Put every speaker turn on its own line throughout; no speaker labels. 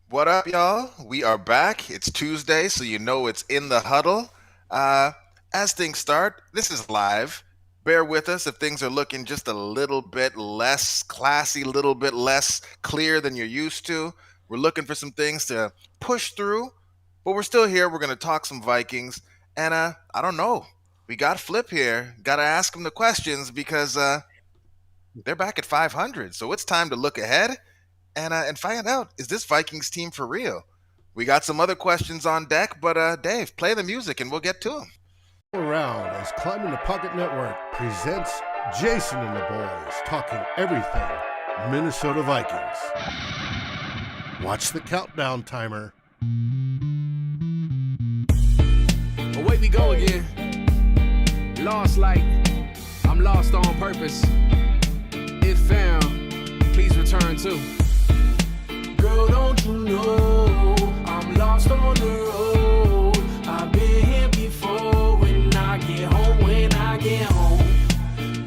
What up, y'all? We are back. It's Tuesday, so you know it's in the huddle. Uh, as things start, this is live. Bear with us if things are looking just a little bit less classy, a little bit less clear than you're used to. We're looking for some things to push through, but we're still here. We're going to talk some Vikings. And I don't know. We got Flip here. Got to ask him the questions because they're back at 500. So it's time to look ahead and find out, is this Vikings team for real? We got some other questions on deck, but Dave, play the music and we'll get to them.
Around as Climbing the Pocket Network presents Jayson and the boys talking everything Minnesota Vikings. Watch the countdown timer.
Away we go again. Lost like I'm lost on purpose. If found, please return to. Girl, don't you know I'm lost on the road? I've been here before. When I get home,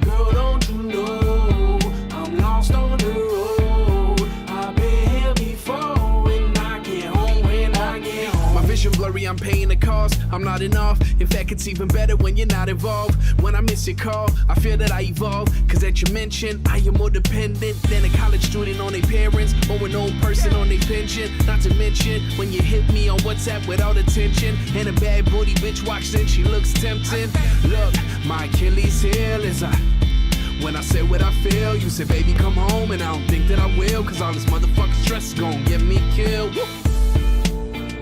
girl, don't you know I'm lost on the road? I've been here before. When I get home, my vision blurry, I'm paying the cost. I'm not enough. In fact, it's even better when you're not involved. When I miss your call, I feel that I evolve. Cause at your mention, I am more dependent than a college student on their parents or an old person on their pension. Not to mention, when you hit me on WhatsApp without attention and a bad booty bitch walks in, she looks tempting. Look, my Achilles heel is when I say what I feel, you say, baby, come home, and I don't think that I will, cause all this motherfucking stress is gonna get me killed. Woo.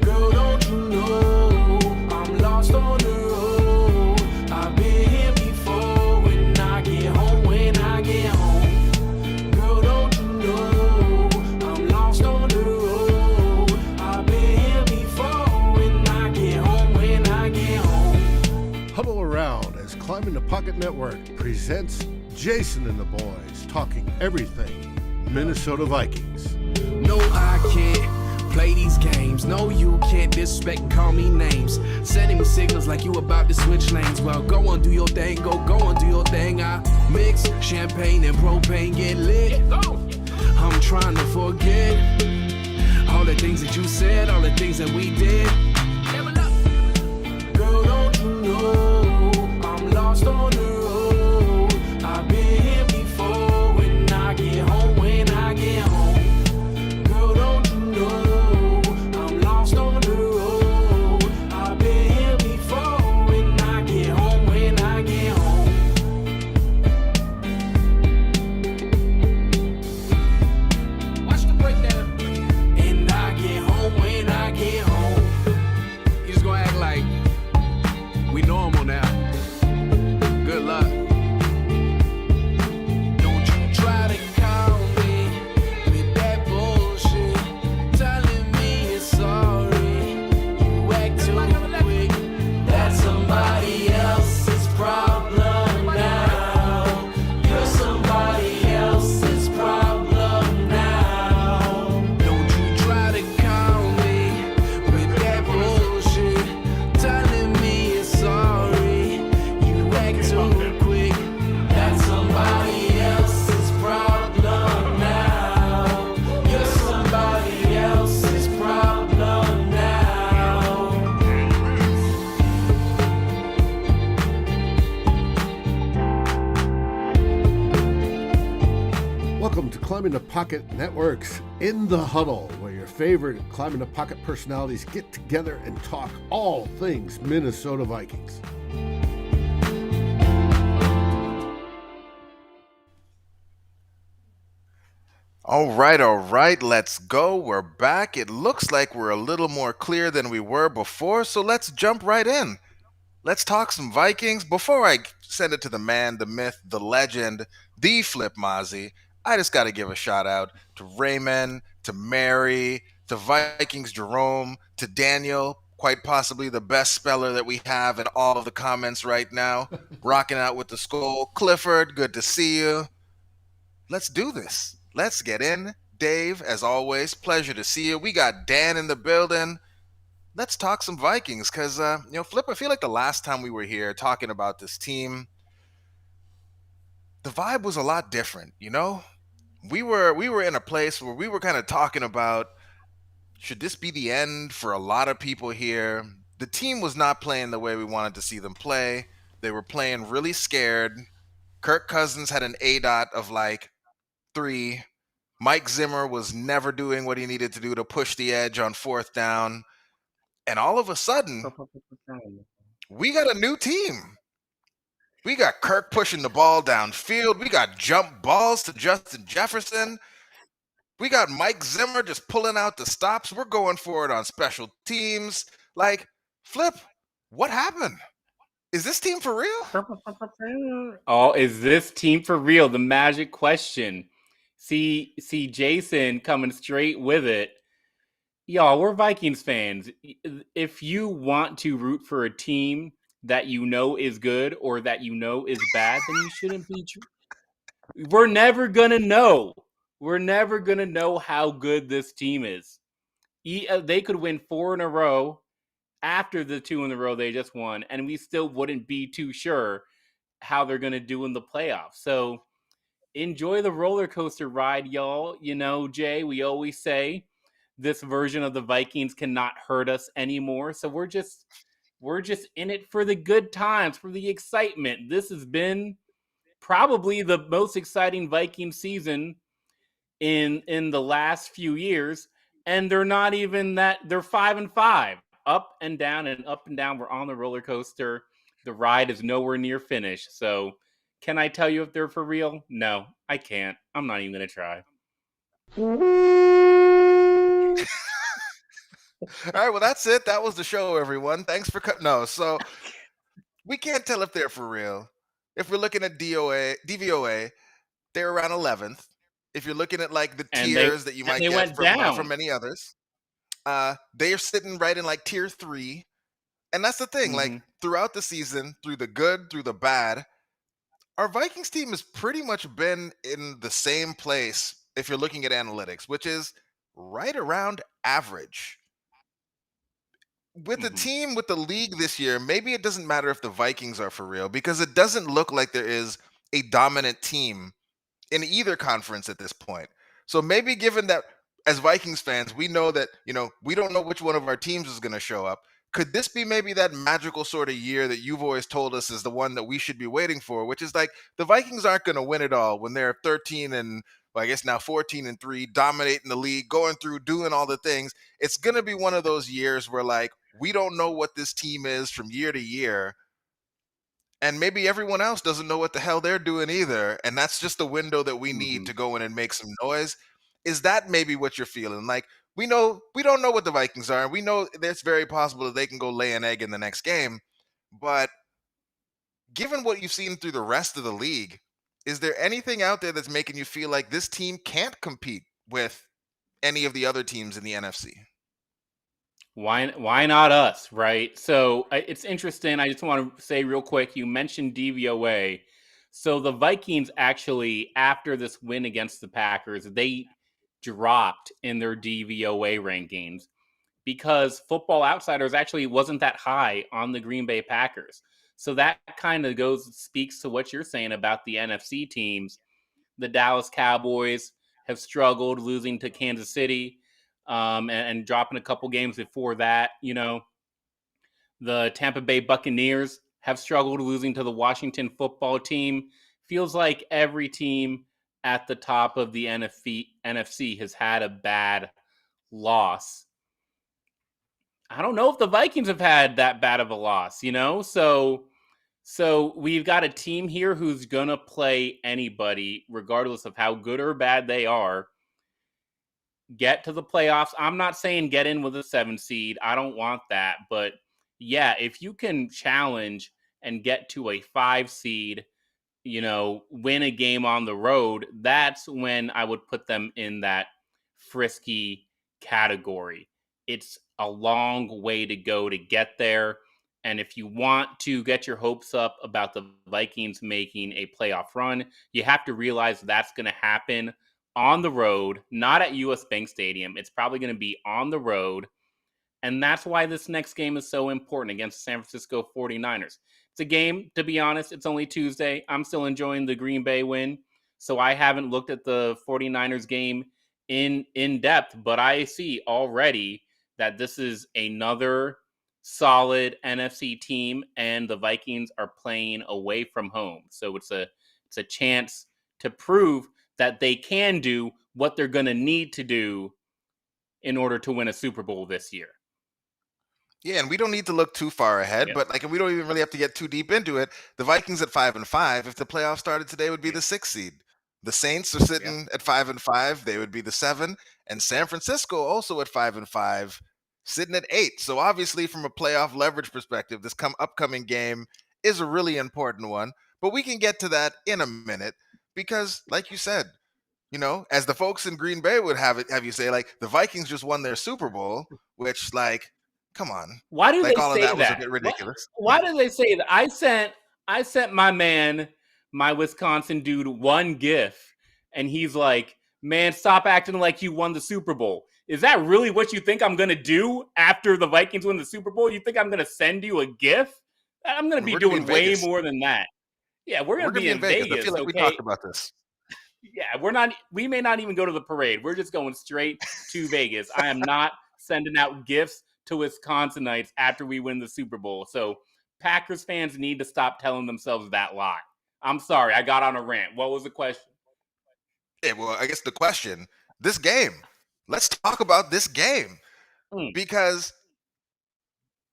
Girl, don't you know I'm lost on the road? I've been here before. When I get home, girl, don't you know I'm lost on the road? I've been here before. When I get home.
Huddle around as Climbing the Pocket Network presents Jayson and the boys talking everything Minnesota Vikings.
No, I can't play these games. No, you can't disrespect and call me names. Sending me signals like you about to switch lanes. Well, go on, do your thing. Go on, do your thing. I mix champagne and propane, get lit. I'm trying to forget all the things that you said, all the things that we did. Girl, don't you know I'm lost on the road? I've been here before. When I get home, girl, don't you know I'm lost on the road? I've been here before. When I get home, watch the breakdown. And I get home when I get home. You just gonna act like we normal now. Good luck. Don't you try to call me with that bullshit, telling me you're sorry. You act too quick. That's somebody else's problem now. You're somebody else's problem now. Don't you try to call me with that bullshit, telling me you're sorry. You act too quick. That's somebody else's problem now. You're somebody else's problem now.
Welcome to Climbing the Pocket Network's In the Huddle, where your favorite Climbing the Pocket personalities get together and talk all things Minnesota Vikings.
All right, let's go. We're back. It looks like we're a little more clear than we were before, so let's jump right in. Let's talk some Vikings. Before I send it to the man, the myth, the legend, the Flip Mazzi, I just got to give a shout out to Raymond, to Mary, to Vikings Jerome, to Daniel, quite possibly the best speller that we have in all of the comments right now. Rocking out with the skull. Clifford, good to see you. Let's do this. Let's get in. Dave, as always, pleasure to see you. We got Dan in the building. Let's talk some Vikings because, Flip, I feel like the last time we were here talking about this team, the vibe was a lot different, you know? We were in a place where we were kind of talking about Should this be the end for a lot of people here? The team was not playing the way we wanted to see them play. They were playing really scared. Kirk Cousins had an A dot of like 3. Mike Zimmer was never doing what he needed to do to push the edge on fourth down. And all of a sudden, we got a new team. We got Kirk pushing the ball downfield. We got jump balls to Justin Jefferson. We got Mike Zimmer just pulling out the stops. We're going for it on special teams. Like, Flip, what happened? Is this team for real?
Oh, is this team for real? The magic question. See Jayson coming straight with it. Y'all, we're Vikings fans. If you want to root for a team that you know is good or that you know is bad, then you shouldn't be. We're never gonna know. We're never gonna know how good this team is. They could win 4 in a row after the 2 in a row they just won, and we still wouldn't be too sure how they're gonna do in the playoffs. So enjoy the roller coaster ride, y'all. You know, Jay, we always say this version of the Vikings cannot hurt us anymore. So we're just in it for the good times, for the excitement. This has been probably the most exciting Viking season in the last few years, and they're not even that. They're 5-5, up and down and up and down. We're on the roller coaster. The ride is nowhere near finished. So can I tell you if they're for real? No, I can't. I'm not even gonna try.
All right, well, that's it. That was the show, everyone. Thanks for no. So we can't tell if they're for real. If we're looking at DVOA, they're around 11th. If you're looking at like the
And
tiers that you might
they
get
went
from
down.
many others, they are sitting right in like tier 3. And that's the thing. Like throughout the season, through the good, through the bad, our Vikings team has pretty much been in the same place if you're looking at analytics, which is right around average. With the team, with the league this year, maybe it doesn't matter if the Vikings are for real because it doesn't look like there is a dominant team in either conference at this point. So maybe given that as Vikings fans, we know that, we don't know which one of our teams is going to show up. Could this be maybe that magical sort of year that you've always told us is the one that we should be waiting for, which is like the Vikings aren't going to win it all when they're 13 and well, I guess now 14-3, dominating the league, going through, doing all the things. It's going to be one of those years where like we don't know what this team is from year to year, and maybe everyone else doesn't know what the hell they're doing either, and that's just the window that we need to go in and make some noise. Is that maybe what you're feeling? Like, we don't know what the Vikings are, and we know it's very possible that they can go lay an egg in the next game, but given what you've seen through the rest of the league, is there anything out there that's making you feel like this team can't compete with any of the other teams in the NFC?
Why not us, right? So it's interesting. I just want to say real quick, you mentioned DVOA. So the Vikings actually, after this win against the Packers, they dropped in their DVOA rankings because Football Outsiders actually wasn't that high on the Green Bay Packers. So that kind of speaks to what you're saying about the NFC teams. The Dallas Cowboys have struggled, losing to Kansas City. And dropping a couple games before that. The Tampa Bay Buccaneers have struggled, losing to the Washington football team. Feels like every team at the top of the NFC has had a bad loss. I don't know if the Vikings have had that bad of a loss, So we've got a team here who's going to play anybody, regardless of how good or bad they are, get to the playoffs. I'm not saying get in with a 7 seed. I don't want that. But yeah, if you can challenge and get to a 5 seed, win a game on the road, that's when I would put them in that frisky category. It's a long way to go to get there. And if you want to get your hopes up about the Vikings making a playoff run, you have to realize that's going to happen on the road, not at US Bank Stadium. It's probably going to be on the road. And that's why this next game is so important against the San Francisco 49ers. It's a game, to be honest, it's only Tuesday. I'm still enjoying the Green Bay win. So I haven't looked at the 49ers game in depth, but I see already that this is another solid NFC team, and the Vikings are playing away from home. So it's a chance to prove that they can do what they're going to need to do in order to win a Super Bowl this year.
Yeah, and we don't need to look too far ahead,
Yep.
but like we don't even really have to get too deep into it. The Vikings at 5-5, if the playoffs started today, would be the 6th seed. The Saints are
Yeah.
sitting at 5-5, they would be the 7, and San Francisco also at 5-5, sitting at 8. So obviously, from a playoff leverage perspective, this upcoming game is a really important one. But we can get to that in a minute because, like you said, as the folks in Green Bay would have you say, like the Vikings just won their Super Bowl, which, like, come on,
Why do
like
they
all of
say
that was a
that?
bit ridiculous.
Why do they say that? I sent my man, my Wisconsin dude, one GIF, and he's like, "Man, stop acting like you won the Super Bowl." Is that really what you think I'm gonna do after the Vikings win the Super Bowl? You think I'm gonna send you a GIF? I'm gonna be
We're gonna be in
doing way
Vegas.
more than that. Yeah, we're
We're
gonna
gonna
be
be in
in
Vegas. I feel
Vegas,
like we
okay?
talked about this.
Yeah, we're not. We may not even go to the parade. We're just going straight to Vegas. I am not sending out gifts to Wisconsinites after we win the Super Bowl. So Packers fans need to stop telling themselves that lie. I'm sorry, I got on a rant. What was the question?
Yeah, well, I guess the question, this game. Let's talk about this game
Mm,
because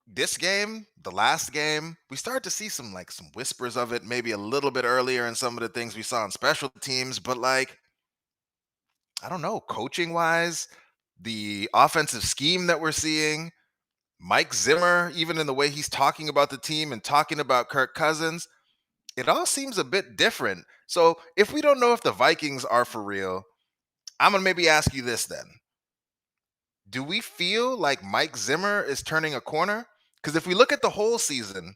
this game, the last game, we started to see some whispers of it, maybe a little bit earlier in some of the things we saw in special teams, but like I don't know, coaching wise, the offensive scheme that we're seeing, Mike Zimmer, even in the way he's talking about the team and talking about Kirk Cousins, it all seems a bit different. So if we don't know if the Vikings are for real, I'm gonna maybe ask you this then. Do we feel like Mike Zimmer is turning a corner? Because if we look at the whole season,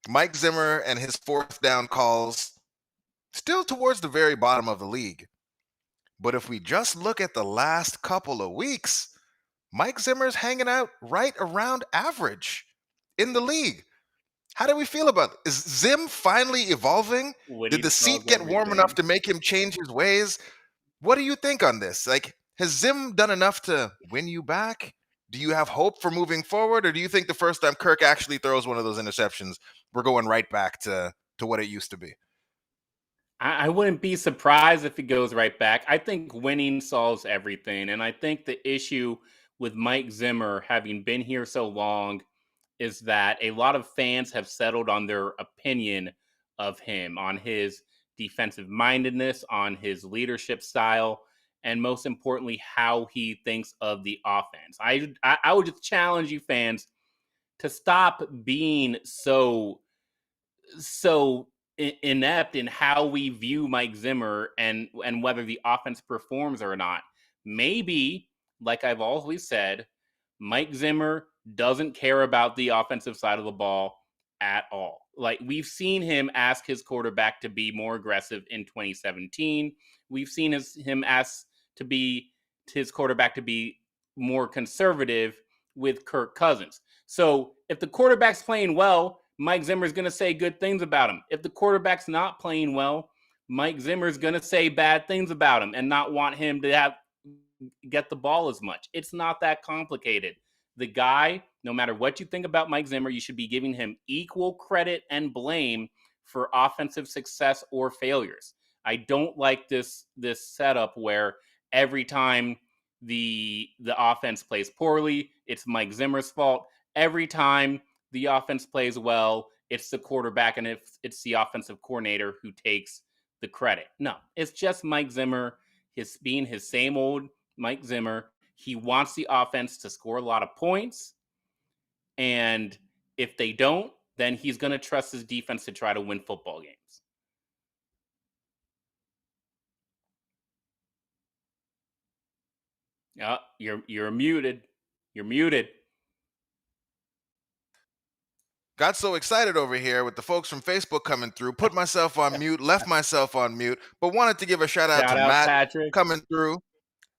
Mike Zimmer and his fourth down calls still towards the very bottom of the league. But if we just look at the last couple of weeks, Mike Zimmer's hanging out right around average in the league. How do we feel about it? Is Zim finally evolving?
when
Did
he
the
smells
seat get warm enough
everything.
to make him change his ways? What do you think on this? Like, has Zim done enough to win you back? Do you have hope for moving forward, or do you think the first time Kirk actually throws one of those interceptions, we're going right back to what it used to be?
I wouldn't be surprised if it goes right back. I think winning solves everything. And I think the issue with Mike Zimmer having been here so long is that a lot of fans have settled on their opinion of him, on his defensive mindedness, on his leadership style, and most importantly, how he thinks of the offense. I would just challenge you fans to stop being so inept in how we view Mike Zimmer and whether the offense performs or not. Maybe, like I've always said, Mike Zimmer doesn't care about the offensive side of the ball at all. Like we've seen him ask his quarterback to be more aggressive in 2017. We've seen him ask to be his quarterback to be more conservative with Kirk Cousins. So if the quarterback's playing well, Mike Zimmer's going to say good things about him. If the quarterback's not playing well, Mike Zimmer's going to say bad things about him and not want him to get the ball as much. It's not that complicated. The guy, no matter what you think about Mike Zimmer, you should be giving him equal credit and blame for offensive success or failures. I don't like this setup where every time the offense plays poorly, it's Mike Zimmer's fault. Every time the offense plays well, it's the quarterback and it's the offensive coordinator who takes the credit. No, it's just Mike Zimmer, his being his same old Mike Zimmer. He wants the offense to score a lot of points. And if they don't, then he's going to trust his defense to try to win football games. You're muted. You're muted.
Got so excited over here with the folks from Facebook coming through, put myself on mute, left myself on mute, but wanted to give a shout out to
Shout out
Matt
Patrick.
coming through.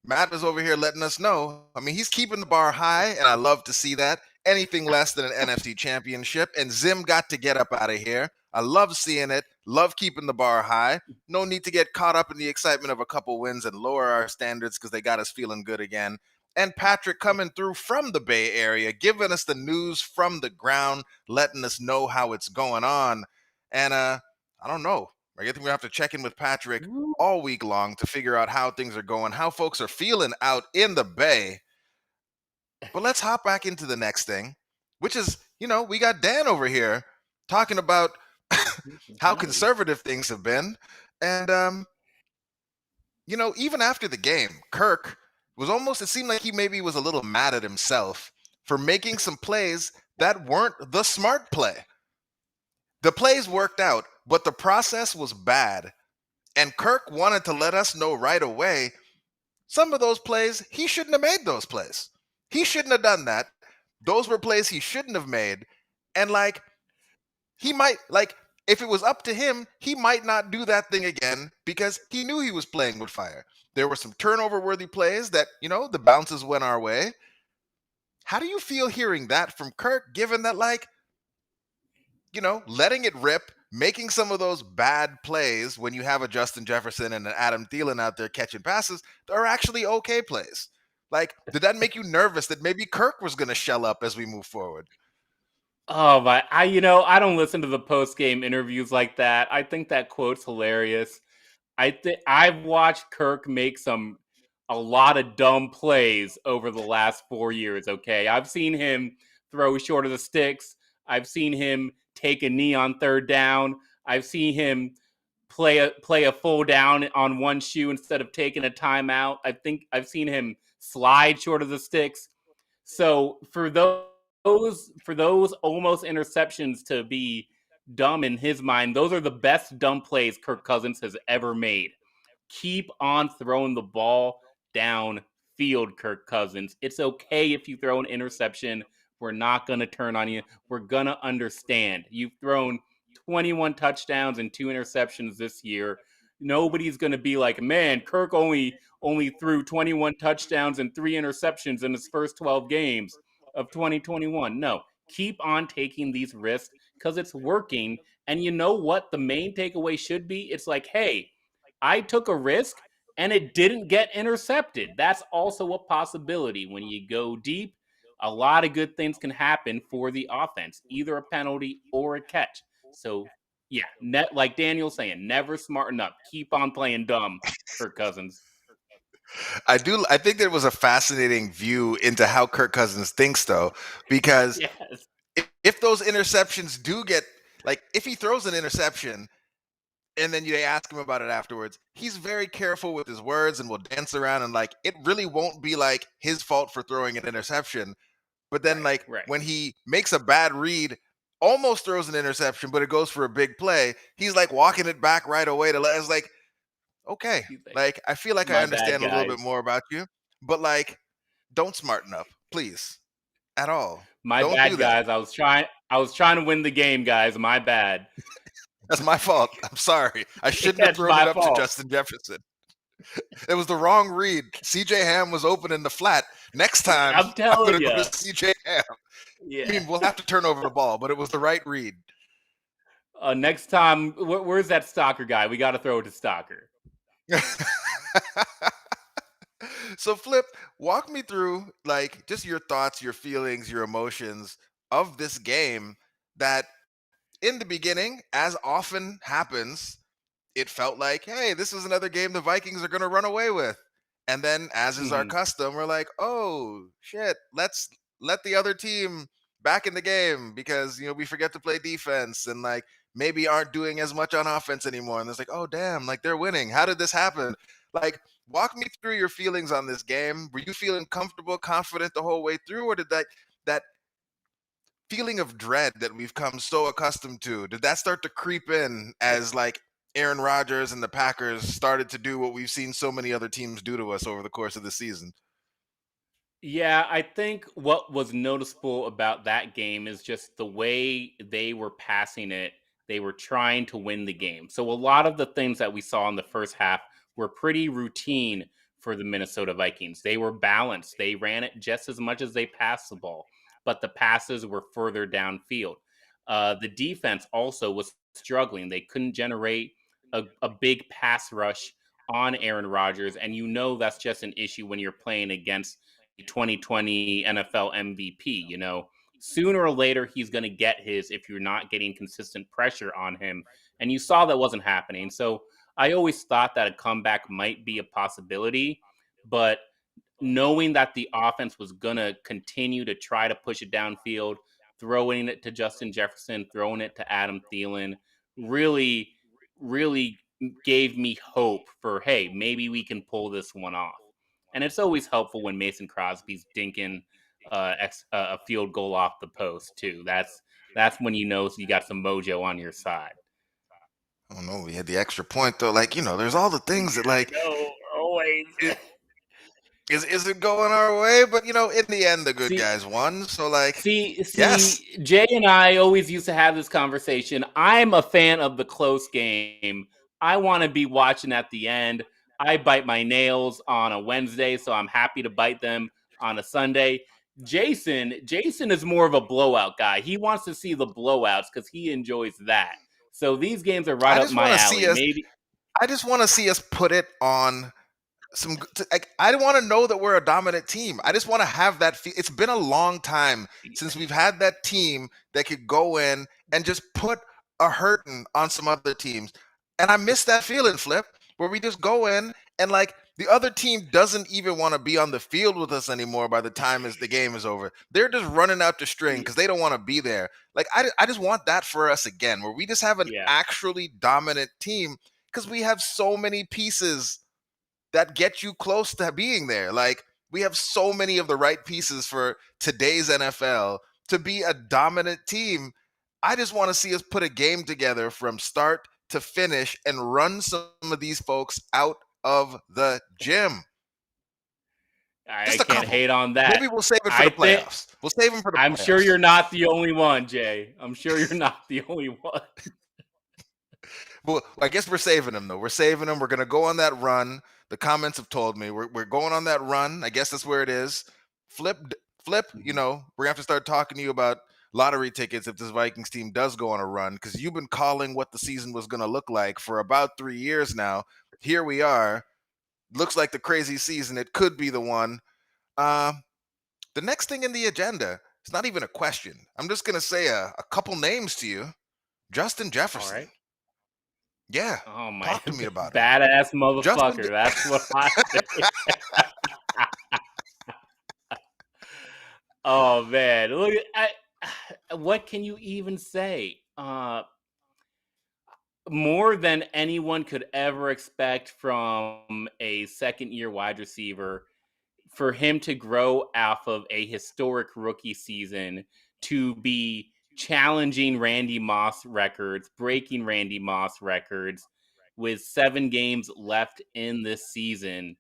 Matt was over here letting us know. I mean, he's keeping the bar high, and I love to see that. Anything less than an NFC championship, and Zim got to get up out of here. I love seeing it. Love keeping the bar high. No need to get caught up in the excitement of a couple wins and lower our standards because they got us feeling good again. And Patrick coming through from the Bay Area, giving us the news from the ground, letting us know how it's going on. And I don't know. I think we have to check in with Patrick all week long to figure out how things are going, how folks are feeling out in the Bay. But let's hop back into the next thing, which is, we got Dan over here talking about how
Nice.
conservative things have been. And, even after the game, Kirk it seemed like he maybe was a little mad at himself for making some plays that weren't the smart play. The plays worked out, but the process was bad. And Kirk wanted to let us know right away some of those plays, he shouldn't have made those plays. He shouldn't have done that. Those were plays he shouldn't have made. And he might, if it was up to him, he might not do that thing again because he knew he was playing with fire. There were some turnover worthy plays that, the bounces went our way. How do you feel hearing that from Kirk, given that, letting it rip, making some of those bad plays when you have a Justin Jefferson and an Adam Thielen out there catching passes are actually okay plays? Did that make you nervous that maybe Kirk was going to shell up as we move forward?
Oh my! I don't listen to the post game interviews like that. I think that quote's hilarious. I've watched Kirk make a lot of dumb plays over the last 4 years. Okay, I've seen him throw short of the sticks. I've seen him take a knee on third down. I've seen him play a full down on one shoe instead of taking a timeout. I think I've seen him slide short of the sticks. So for those almost interceptions to be dumb in his mind, those are the best dumb plays Kirk Cousins has ever made. Keep on throwing the ball downfield, Kirk Cousins. It's okay if you throw an interception. We're not going to turn on you. We're going to understand. You've thrown 21 touchdowns and 2 interceptions this year. Nobody's going to be like, man, Kirk only threw 21 touchdowns and 3 interceptions in his first 12 games of 2021. No, keep on taking these risks because it's working. And you know what? The main takeaway should be it's like, hey, I took a risk and it didn't get intercepted. That's also a possibility. When you go deep, a lot of good things can happen for the offense, either a penalty or a catch. So, yeah, like Daniel's saying, never smarten up. Keep on playing dumb, Kirk Cousins.
I think there was a fascinating view into how Kirk Cousins thinks, though, because
Yes.
if those interceptions do get, if he throws an interception and then they ask him about it afterwards, he's very careful with his words and will dance around and it really won't be his fault for throwing an interception. But then
Right.
when he makes a bad read, almost throws an interception, but it goes for a big play, he's walking it back right away to let us okay.
He's like,
I feel like I
my bad,
understand a little bit
guys.
more about you, but don't smarten up, please. At all.
My
Don't do
bad,
that.
guys. I was trying to win the game, guys. My bad.
That's my fault. I'm sorry. I shouldn't have
It's
thrown it
my
up to
fault.
Justin Jefferson. It was the wrong read. CJ Ham was open in the flat. Next time,
I'm
I'm
telling
going to
you.
go to CJ Ham.
Yeah.
I mean, we'll have to turn over the ball, but it was the right read.
Next time, where's that stalker guy? We got to throw it to stalker.
So, Flip, walk me through just your thoughts, your feelings, your emotions of this game that in the beginning, as often happens, it felt like, hey, this is another game the Vikings are going to run away with. And then, as is our
Mm-hmm.
custom, we're like, oh, shit, let's let the other team back in the game because, we forget to play defense and maybe aren't doing as much on offense anymore. And it's like, oh, damn, they're winning. How did this happen? Walk me through your feelings on this game. Were you feeling comfortable, confident the whole way through, or did that feeling of dread that we've come so accustomed to, did that start to creep in as Aaron Rodgers and the Packers started to do what we've seen so many other teams do to us over the course of the season?
Yeah, I think what was noticeable about that game is just the way they were passing it. They were trying to win the game. So a lot of the things that we saw in the first half were pretty routine for the Minnesota Vikings. They were balanced. They ran it just as much as they passed the ball, but the passes were further downfield. The defense also was struggling. They couldn't generate a big pass rush on Aaron Rodgers, and that's just an issue when you're playing against a 2020 NFL MVP. Sooner or later he's going to get his if you're not getting consistent pressure on him, and you saw that wasn't happening. So I always thought that a comeback might be a possibility, but knowing that the offense was going to continue to try to push it downfield, throwing it to Justin Jefferson, throwing it to Adam Thielen, really, really gave me hope for, hey, maybe we can pull this one off. And it's always helpful when Mason Crosby's dinking a field goal off the post too. That's when you got some mojo on your side.
Oh no, we had the extra point though. Like, there's all the things that like
No, always.
it, is it going our way? But in the end, the good
See,
guys won. So like, yes,
Jay and I always used to have this conversation. I'm a fan of the close game. I want to be watching at the end. I bite my nails on a Wednesday, so I'm happy to bite them on a Sunday. Jayson is more of a blowout guy. He wants to see the blowouts because he enjoys that. So these games are right
I
up
just want
my
to see
alley.
us.
Maybe
I just want to see us put it on like, I want to know that we're a dominant team. I just want to have that it's been a long time since we've had that team that could go in and just put a hurting on some other teams. And I miss that feeling, Flip, where we just go in and like the other team doesn't even want to be on the field with us anymore by the time as the game is over. They're just running out the string because they don't want to be there. Like I just want that for us again, where we just have an
yeah.
actually dominant team because we have so many pieces that get you close to being there. Like, we have so many of the right pieces for today's NFL to be a dominant team. I just want to see us put a game together from start to finish and run some of these folks out of the gym.
I
Just a
can't
couple.
hate on that.
Maybe we'll save it for
I
the
think
playoffs. We'll save them for the
I'm
playoffs.
sure you're not the only one, Jay. I'm sure you're not the only one.
Well, I guess we're saving them, though. We're saving them. We're going to go on that run. The comments have told me we're going on that run. I guess that's where it is. Flip, we're going to have to start talking to you about lottery tickets if this Vikings team does go on a run, because you've been calling what the season was going to look like for about 3 years now. Here we are. Looks like the crazy season. It could be the one. The next thing in the agenda, it's not even a question. I'm just going to say a couple names to you. Justin
All
Jefferson.
right.
Yeah.
Oh my
Talk to me about it.
badass
Justin,
motherfucker. That's what I say. Oh man, look what can you even say? More than anyone could ever expect from a second year wide receiver, for him to grow off of a historic rookie season to be challenging Randy Moss records, breaking Randy Moss records with 7 games left in this season.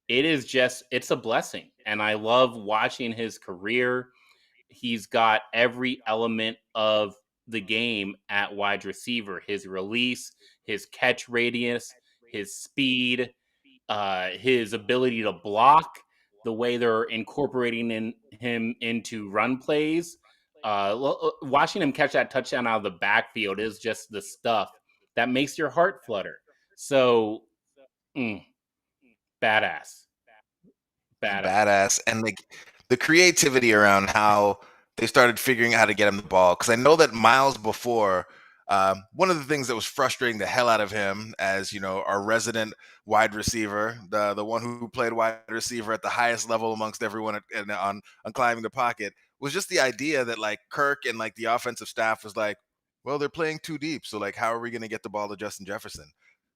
It's a blessing. And I love watching his career. He's got every element of the game at wide receiver: his release, his catch radius, his speed, his ability to block, the way they're incorporating him into run plays. Watching him catch that touchdown out of the backfield is just the stuff that makes your heart flutter. So, badass.
badass. And like the creativity around how they started figuring out how to get him the ball. Because I know that Miles before, one of the things that was frustrating the hell out of him as, our resident wide receiver, the one who played wide receiver at the highest level amongst everyone on climbing the pocket, was just the idea that like Kirk and like the offensive staff was like, well, they're playing too deep. So like, how are we going to get the ball to Justin Jefferson?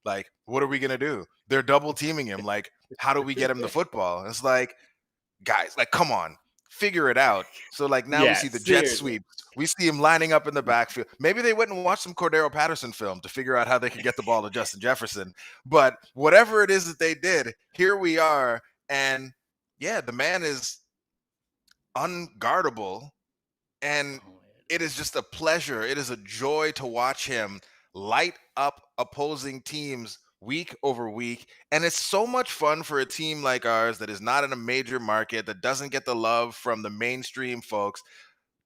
Like, what are we going to do? They're double teaming him. Like, how do we get him the football? It's like, guys, like, come on, figure it out. So like now we
Yeah,
see the jet
seriously.
sweep. We see him lining up in the backfield. Maybe they went and watched some Cordero Patterson film to figure out how they could get the ball to Justin Jefferson. But whatever it is that they did, here we are. And yeah, the man is unguardable. And it is just a pleasure. It is a joy to watch him light up opposing teams week over week. And it's so much fun for a team like ours that is not in a major market, that doesn't get the love from the mainstream folks.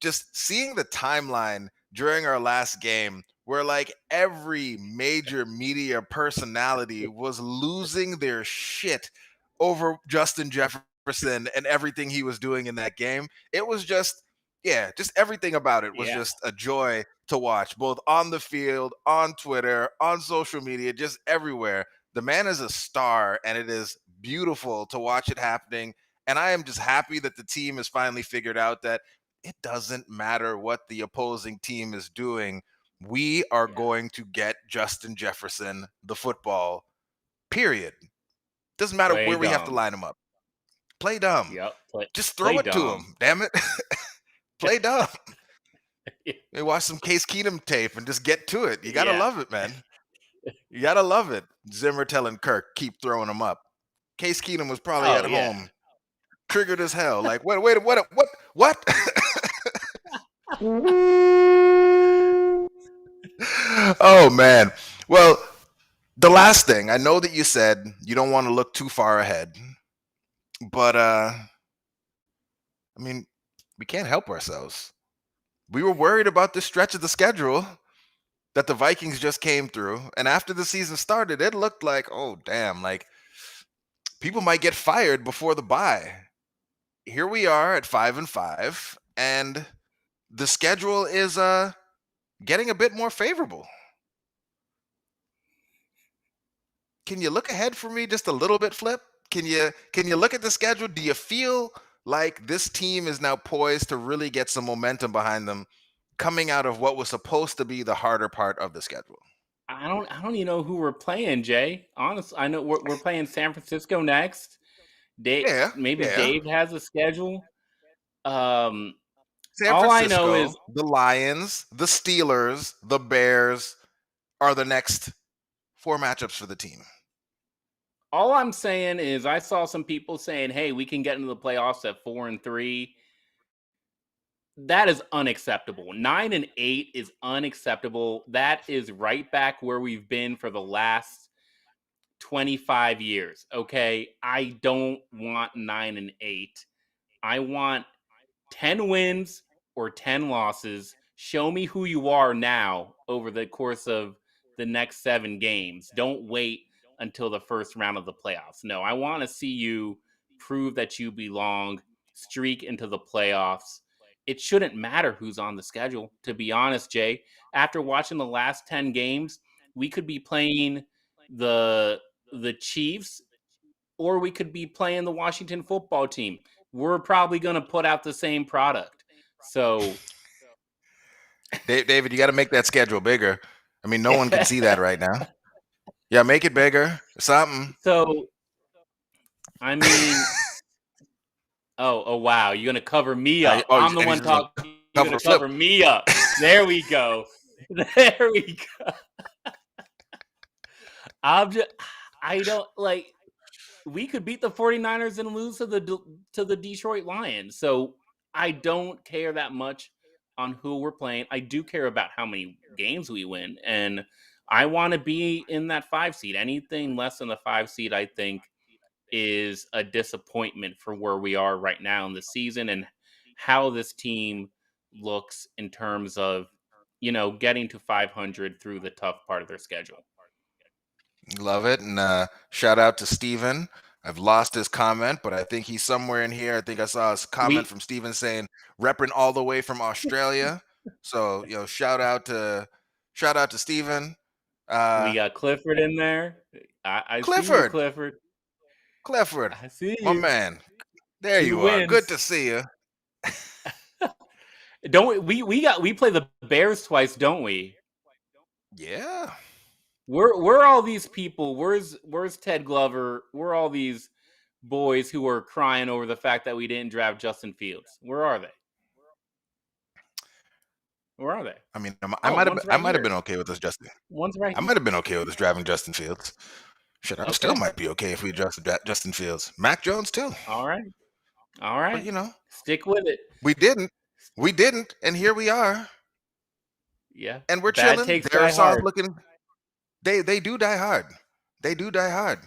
Just seeing the timeline during our last game where like every major media personality was losing their shit over Justin Jefferson and everything he was doing in that game. It was just, yeah, just everything about it was
Yeah,
just a joy to watch, both on the field, on Twitter, on social media, just everywhere. The man is a star, and it is beautiful to watch it happening. And I am just happy that the team has finally figured out that it doesn't matter what the opposing team is doing. We are
yeah.
going to get Justin Jefferson the football, period. Doesn't matter
Play
where we have to
dumb.
line him up. Play dumb.
Yep.
Just
Play
throw it to
dumb.
him, damn it. Play dumb. Maybe watch some Case Keenum tape and just get to it. You got to
Yeah.
love it, man. You got to love it. Zimmer telling Kirk, keep throwing him up. Case Keenum was probably
Oh
at
yeah.
home, triggered as hell. Like, wait, what? Oh, man. Well, the last thing, I know that you said you don't want to look too far ahead, but I mean, we can't help ourselves. We were worried about this stretch of the schedule that the Vikings just came through, and after the season started, it looked like, oh damn, like people might get fired before the bye. Here we are at 5-5, and the schedule is getting a bit more favorable. Can you look ahead for me just a little bit, Flip? Can you look at the schedule? Do you feel like this team is now poised to really get some momentum behind them coming out of what was supposed to be the harder part of the schedule?
I don't even know who we're playing, Jay. Honestly, I know we're playing San Francisco next.
Yeah,
Maybe
yeah.
Dave has a schedule. Um,
San
all I know is
Francisco, the Lions, the Steelers, the Bears are the next four matchups for the team.
all I'm saying is I saw some people saying, "Hey, we can get into the playoffs at 4-3." That is unacceptable. 9-8 is unacceptable. That is right back where we've been for the last 25 years. Okay. I don't want 9-8. I want 10 wins or 10 losses. Show me who you are now over the course of the next 7 games. Don't wait until the first round of the playoffs. No, I want to see you prove that you belong, streak into the playoffs. It shouldn't matter who's on the schedule, to be honest, Jay. After watching the last 10 games, we could be playing the Chiefs or we could be playing the Washington football team. We're probably going to put out the same product. So,
David, you got to make that schedule bigger. I mean, no one can see that right now. Yeah, make it bigger. Something.
so I mean, oh wow, you're going to cover me up. I'm the
And he's
one
just gonna
talking. You're
cover
going
the
to
flip.
cover me up. There we go. There we go. I don't like we could beat the 49ers and lose to the Detroit Lions. So I don't care that much on who we're playing. I do care about how many games we win, and I want to be in that 5 seed. Anything less than the 5 seed, I think, is a disappointment for where we are right now in the season and how this team looks in terms of getting to 500 through the tough part of their schedule.
Love it. And shout out to Steven. I've lost his comment, but I think he's somewhere in here. I think I saw his comment
We
from Steven saying repping all the way from Australia. So, shout out to Steven.
we
Uh
got Clifford in there. I see you,
Clifford.
Clifford.
Clifford,
I see
my
you.
man. There
2
you are. Good
wins.
to see you.
Don't we play the Bears twice, don't we?
Yeah.
We're all these people. Where's Ted Glover? We're all these boys who are crying over the fact that we didn't draft Justin Fields. Where are they? Where are they?
I mean,
Oh, one's
I
right
might have
here.
been okay with us Justin.
One's right
I
here.
might have been okay with us driving Justin Fields. Shit, I still
Okay.
might be okay if we drafted Justin Fields. Mac Jones too.
All right. All
But
right. Stick with it.
we didn't. We didn't, and here we are.
Yeah.
And we're
Bad
chilling.
takes
They're
die
soft
hard.
looking. They do die hard. They do die hard.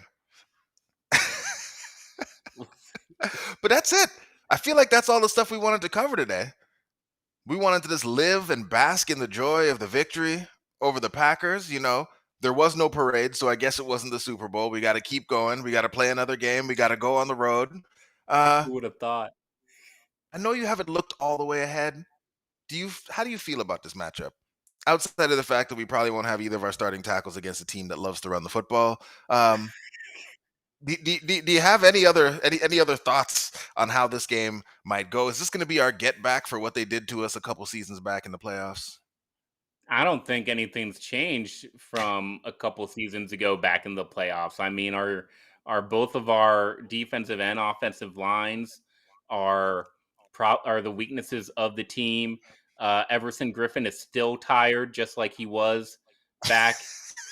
But that's it. I feel like that's all the stuff we wanted to cover today. We wanted to just live and bask in the joy of the victory. over the Packers. There was no parade, so I guess it wasn't the Super Bowl. We got to keep going. We got to play another game. We got to go on the road.
Who would have thought?
I know you haven't looked all the way ahead. How do you feel about this matchup? Outside of the fact that we probably won't have either of our starting tackles against a team that loves to run the football, do you have any other thoughts on how this game might go? Is this going to be our get back for what they did to us a couple seasons back in the playoffs?
I don't think anything's changed from a couple seasons ago back in the playoffs. I mean, are both of our defensive and offensive lines are the weaknesses of the team. Everson Griffin is still tired, just like he was back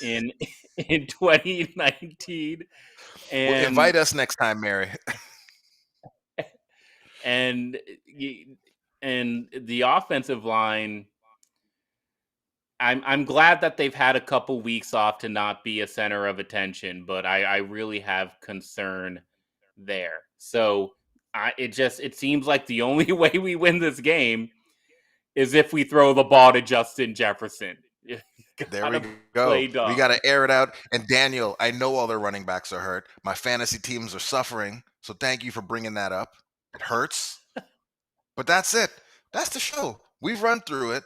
in 2019.
Well,
And
invite us next time, Mary.
and the offensive line, I'm glad that they've had a couple weeks off to not be a center of attention, but I really have concern there. So it seems like the only way we win this game is if we throw the ball to Justin Jefferson.
There we go. We got to air it out. And Daniel, I know all their running backs are hurt. My fantasy teams are suffering. So thank you for bringing that up. It hurts. But that's it. That's the show. We've run through it.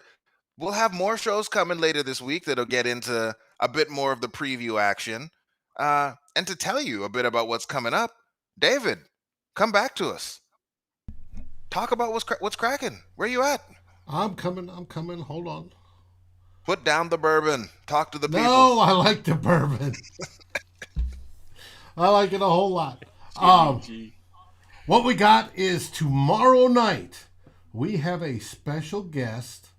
We'll have more shows coming later this week that'll get into a bit more of the preview action. And to tell you a bit about what's coming up, David, come back to us. Talk about what's cracking. Where you at?
I'm coming. Hold on.
Put down the bourbon. Talk to the people.
No, I like the bourbon. I like it a whole lot. What we got is tomorrow night, we have a special guest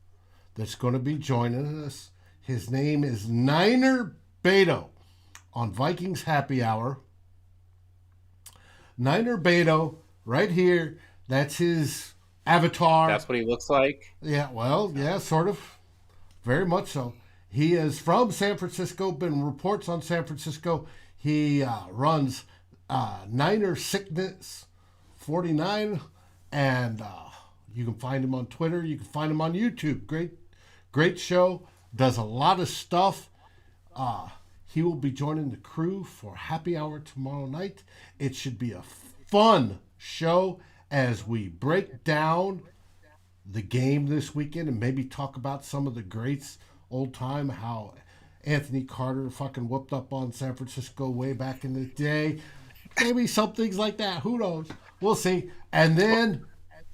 that's going to be joining us. His name is Niner Beto on Vikings Happy Hour. Niner Beto, right here. That's his avatar.
That's what he looks like?
Yeah, well, yeah, sort of. Very much so. He is from San Francisco, been reports on San Francisco. He runs Niner Sickness 49, and you can find him on Twitter. You can find him on YouTube. Great show. Does a lot of stuff. He will be joining the crew for Happy Hour tomorrow night. It should be a fun show as we break down the game this weekend and maybe talk about some of the greats old time, how Anthony Carter fucking whooped up on San Francisco way back in the day. Maybe some things like that. Who knows? We'll see. And then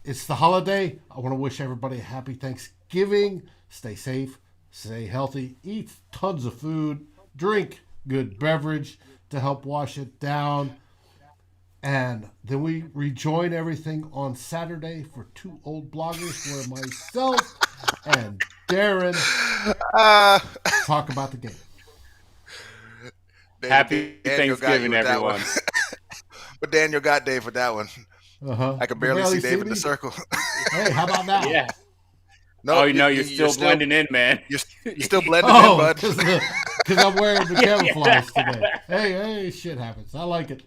it's the holiday. I want to wish everybody a happy Thanksgiving. Stay safe, stay healthy, eat tons of food, drink good beverage to help wash it down. And then we rejoin everything on Saturday for Two Old Bloggers, where myself and Darren talk about the game.
Happy Thanksgiving, everyone.
But Daniel got Dave for that one. I could barely see Dave in the circle.
Hey, how about now?
Yeah.
No,
you're still blending in, man.
You're still blending in, bud.
Because I'm wearing the camouflage today. Hey, shit happens. I like it.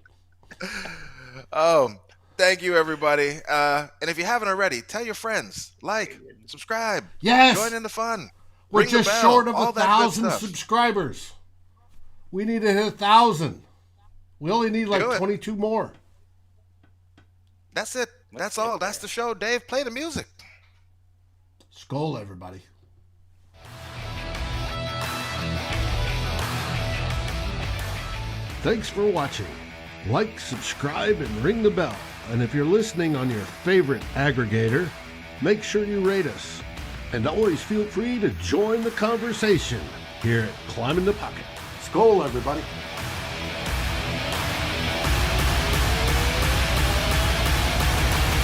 Thank you, everybody. And if you haven't already, tell your friends, subscribe, join in the fun.
We're
Ring the
just
bell,
short of
all that good
1,000
stuff.
subscribers. We need to hit 1,000. We only need like 22 more.
That's it. That's all. That's the show. Dave, play the music.
Skol, everybody. Thanks for watching. Like, subscribe, and ring the bell. And if you're listening on your favorite aggregator, make sure you rate us. And always feel free to join the conversation here at Climbing the Pocket. Skol, everybody.